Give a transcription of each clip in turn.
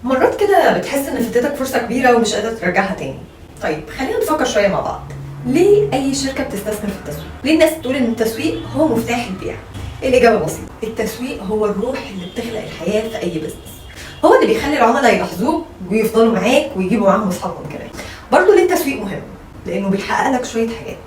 مرات كده بتحس ان فاتتك فرصه كبيره ومش قادر ترجعها تاني. طيب خلينا نفكر شويه مع بعض. ليه اي شركه بتستثمر في التسويق؟ ليه الناس بتقول ان التسويق هو مفتاح البيع؟ الاجابه بسيطه، التسويق هو الروح اللي بتخلق الحياه في اي بزنس. هو اللي بيخلي العملاء يلاحظوك ويفضلوا معاك ويجيبوا معاهم اصحابهم كمان. برضه ليه التسويق مهم؟ لانه بيحقق لك شويه حاجات.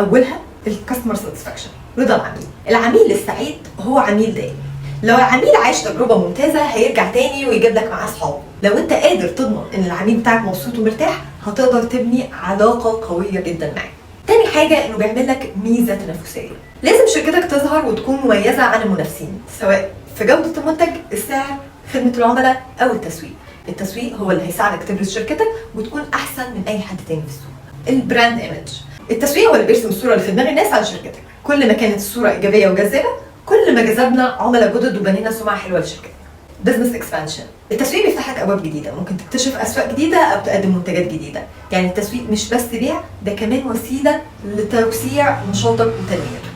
اولها الكاستمر ساتسفاكشن، رضا العميل. العميل السعيد هو عميل دائم. لو العميل عايش تجربه ممتازه هيرجع تاني ويجيب لك معاه اصحابه. لو انت قادر تضمن ان العميل بتاعك مبسوط ومرتاح هتقدر تبني علاقه قويه جدا معاه. تاني حاجه انه بيعمل لك ميزه تنافسيه. لازم شركتك تظهر وتكون مميزه عن المنافسين، سواء في جوده المنتج، السعر، خدمه العملاء او التسويق. التسويق هو اللي هيساعدك تبرز شركتك وتكون احسن من اي حد تاني في السوق. البراند ايمج، التسويق هو اللي بيرسم الصوره اللي في دماغ الناس عن شركتك. كل ما كانت الصوره ايجابيه وجذابه كل ما جذبنا عملاء جدد وبنينا سمعه حلوه للشركه. بزنس اكسبانشن، التسويق بيفتح لك ابواب جديده، ممكن تكتشف اسواق جديده او تقدم منتجات جديده. يعني التسويق مش بس بيع، ده كمان وسيله لتوسيع نشاطك وتنميته.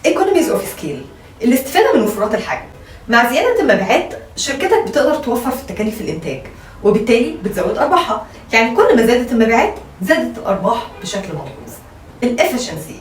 ايكونوميز اوف سكيل، الاستفاده من وفرات الحجم. مع زياده المبيعات شركتك بتقدر توفر في تكاليف الانتاج وبالتالي بتزود ارباحها. يعني كل ما زادت المبيعات زادت الارباح بشكل ملحوظ. الافشنسي،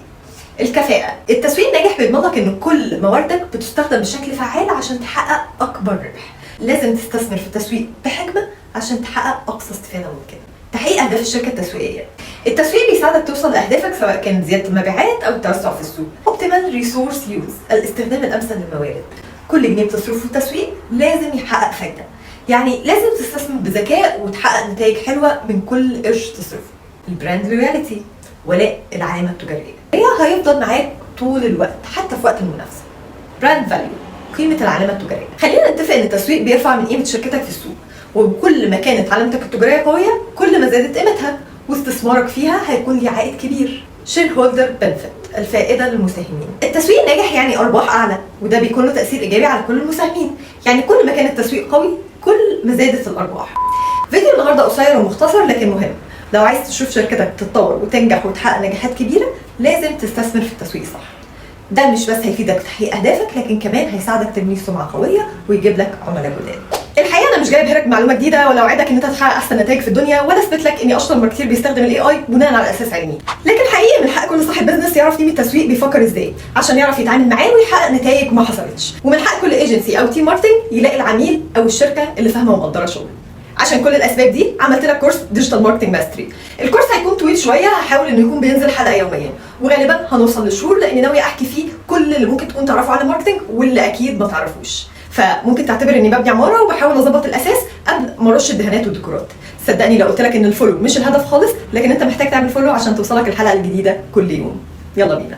الكفاءة، التسويق الناجح بيضمن لك ان كل مواردك بتستخدم بشكل فعال عشان تحقق اكبر ربح. لازم تستثمر في التسويق بحكمة عشان تحقق اقصى استفادة ممكنة. تحقيق اهداف الشركة التسويقية، التسويق بيساعدك توصل لاهدافك سواء كانت زيادة المبيعات او التوسع في السوق. اوبتيمال ريسورس يوز، الاستخدام الامثل للموارد. كل جنيه بتصرفه في التسويق لازم يحقق فايدة. يعني لازم تستثمر بذكاء وتحقق نتائج حلوة من كل قرش تصرفه. البراند لويالتي، ولاء العلامة التجارية، هي هيفضل معاك طول الوقت حتى في وقت المنافسة. براند فاليو، قيمة العلامة التجارية. خلينا نتفق ان التسويق بيرفع من قيمة شركتك في السوق، وكل ما كانت علامتك التجارية قوية كل ما زادت قيمتها واستثمارك فيها هيكون ليه عائد كبير. شير هولدر بنفيت، الفائدة للمساهمين. التسويق الناجح يعني ارباح اعلى، وده بيكون له تأثير ايجابي على كل المساهمين. يعني كل ما كان التسويق قوي كل ما زادت الارباح. فيديو النهارده قصير ومختصر لكن مهم. لو عايز تشوف شركتك تتطور وتنجح وتحقق نجاحات كبيرة لازم تستثمر في التسويق صح. ده مش بس هيفيدك في تحقيق اهدافك لكن كمان هيساعدك تبني سمعة قوية ويجيب لك عملاء جداد. الحقيقة انا مش جايب لك معلومة جديدة ولا اوعدك ان انت تحقق احسن نتائج في الدنيا ولا اثبت لك اني اشطر ماركتير بيستخدم الاي اي بناء على اساس علمي. لكن حقيقي من حق كل صاحب بزنس يعرف تيم التسويق بيفكر ازاي عشان يعرف يتعامل معاه ويحقق نتائج ما حصلتش. ومن حق كل ايجنسي او تيم ماركتنج يلاقي العميل او الشركة اللي فاهمة ومقدرة شغله. عشان كل الاسباب دي عملت لك كورس ديجيتال ماركتنج ماستري. الكورس هيكون طويل شويه، هحاول انه يكون بينزل حلقه يوميا وغالبا هنوصل للشهور لاني ناويه احكي فيه كل اللي ممكن تكون تعرفه عن الماركتنج واللي اكيد ما تعرفوش. فممكن تعتبر اني ببني عماره وبحاول اظبط الاساس قبل ما ارش الدهانات والديكورات. صدقني لو قلت لك ان الفولو مش الهدف خالص، لكن انت محتاج تعمل فولو عشان توصلك الحلقه الجديده كل يوم. يلا بينا.